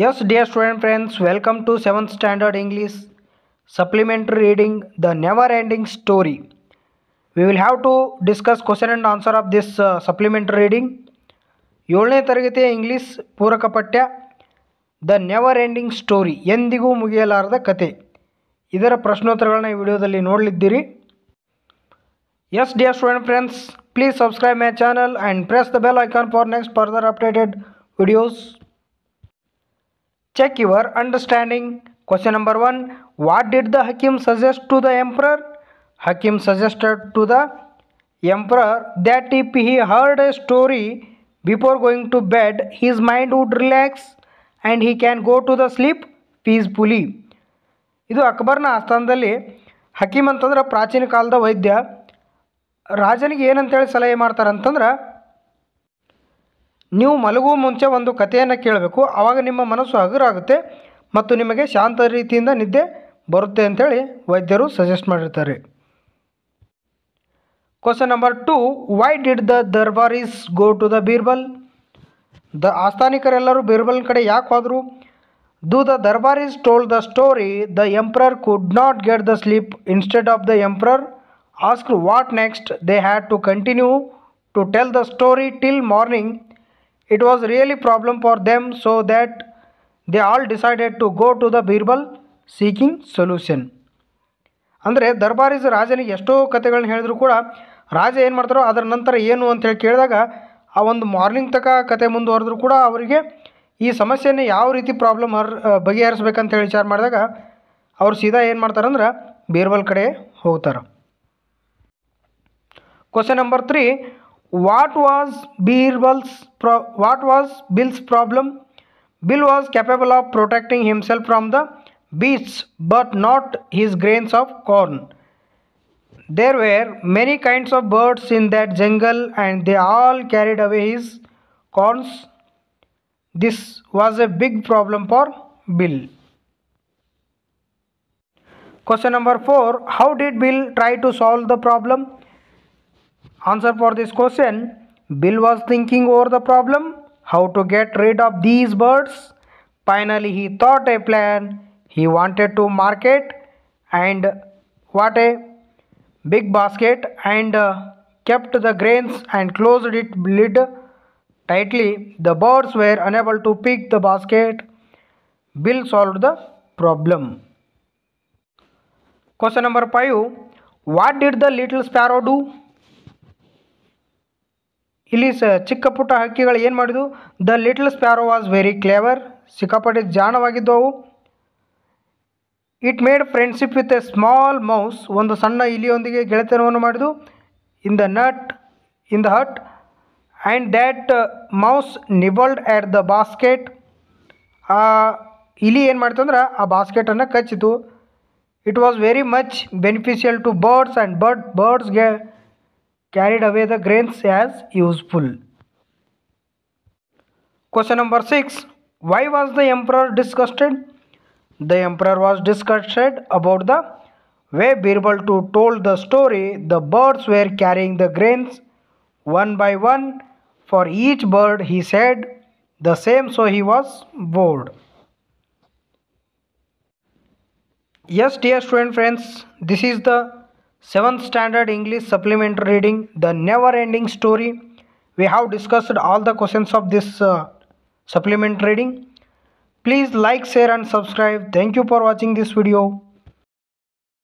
Yes, dear student friends, welcome to 7th Standard English Supplementary Reading The Never Ending Story. We will have to discuss question and answer of this supplementary reading. 7ನೇ ತರಗತಿಯ English ಪೂರಕ ಪಠ್ಯ the never ending story ಎಂದಿಗೂ ಮುಗಿಯಲಾರದ ಕತೆ. ಇದರ ಪ್ರಶ್ನೋತ್ತರಗಳನ್ನ ಈ ವಿಡಿಯೋದಲ್ಲಿ ನೋಡಲಿದ್ದೀರಿ. Yes, dear student friends, please subscribe my channel and press the bell icon for next further updated videos. Check your understanding. Question number 1. What did the Hakim suggest to the emperor? Hakim suggested to the emperor that if he heard a story before going to bed, his mind would relax and he can go to the sleep peacefully. ಇದು ಅಕ್ಬರ್ನ ಆಸ್ಥಾನದಲ್ಲಿ ಹಕೀಮ್ ಅಂತಂದ್ರೆ ಪ್ರಾಚೀನ ಕಾಲದ ವೈದ್ಯ. ರಾಜನಿಗೆ ಏನಂತೇಳಿ ಸಲಹೆ ಮಾಡ್ತಾರಂತಂದ್ರೆ, ನೀವು ಮಲಗುವ ಮುಂಚೆ ಒಂದು ಕಥೆಯನ್ನು ಕೇಳಬೇಕು, ಆವಾಗ ನಿಮ್ಮ ಮನಸ್ಸು ಹಗುರಾಗುತ್ತೆ ಮತ್ತು ನಿಮಗೆ ಶಾಂತ ರೀತಿಯಿಂದ ನಿದ್ದೆ ಬರುತ್ತೆ ಅಂತೇಳಿ ವೈದ್ಯರು ಸಜೆಸ್ಟ್ ಮಾಡಿರ್ತಾರೆ. Question number 2. Why did the darbaris go to the Birbal? ಆಸ್ಥಾನಿಕರೆಲ್ಲರೂ ಬೀರ್ಬಲ್ ಕಡೆ ಯಾಕೆ ಹೋದರು? Do the Darbaris told the story the emperor could not get the sleep. Instead of the emperor asked what next, they had to continue to tell the story till morning. It was really problem for them, so that they all decided to go to the Birbal seeking solution. ಅಂದರೆ ದರ್ಬಾರೀಸ್ ರಾಜನಿಗೆ ಎಷ್ಟೋ ಕಥೆಗಳನ್ನ ಹೇಳಿದ್ರು ಕೂಡ ರಾಜ ಏನು ಮಾಡ್ತಾರೋ ಅದರ ನಂತರ ಏನು ಅಂತೇಳಿ ಕೇಳಿದಾಗ ಆ ಒಂದು ಮಾರ್ನಿಂಗ್ ತನಕ ಕತೆ ಮುಂದುವರೆದ್ರು ಕೂಡ ಅವರಿಗೆ ಈ ಸಮಸ್ಯೆಯನ್ನು ಯಾವ ರೀತಿ ಪ್ರಾಬ್ಲಮ್ ಬಗೆಹರಿಸ್ಬೇಕಂತೇಳಿ ವಿಚಾರ ಮಾಡಿದಾಗ ಅವ್ರು ಸೀದಾ ಏನು ಮಾಡ್ತಾರಂದ್ರೆ ಬೀರ್ಬಲ್ ಕಡೆ ಹೋಗ್ತಾರೆ. Question number 3. What was bills problem? Bill was capable of protecting himself from the beasts but not his grains of corn. There were many kinds of birds in that jungle and they all carried away his corns. This was a big problem for Bill. Question number 4. How did Bill try to solve the problem? Answer for this question. Bill was thinking over the problem, how to get rid of these birds. Finally, he thought a plan. He wanted to market and what a big basket and kept the grains and closed it lid tightly. The birds were unable to pick the basket. Bill solved the problem. Question number 5. What did the little sparrow do? ಇಲ್ಲಿ ಚಿಕ್ಕ ಪುಟ್ಟ ಹಕ್ಕಿಗಳು ಏನು ಮಾಡಿದ್ವು? The little sparrow was very clever. ಸಿಕ್ಕಾಪಟ್ಟೆ ಜಾಣವಾಗಿದ್ದವು. It made friendship with a small mouse. ಒಂದು ಸಣ್ಣ ಇಲಿಯೊಂದಿಗೆ ಗೆಳೆತನವನ್ನು ಮಾಡಿದ್ವು. In the hut and that mouse nibbled at the basket. ಆ ಇಲಿ ಏನು ಮಾಡ್ತು ಅಂದ್ರೆ ಆ ಬಾಸ್ಕೆಟನ್ನು ಕಚ್ಚಿತು. It was very much beneficial to birds and ಬರ್ಡ್ಸ್ಗೆ carried away the grains as useful. Question number 6. Why was the emperor disgusted? The emperor was disgusted about the way Birbal told the story. The birds were carrying the grains one by one. For each bird he said the same, so he was bored. Yes, dear student friends, this is the 7th Standard English Supplementary Reading The Never Ending Story. We have discussed all the questions of this supplementary reading. Please like, share and subscribe. Thank you for watching this video.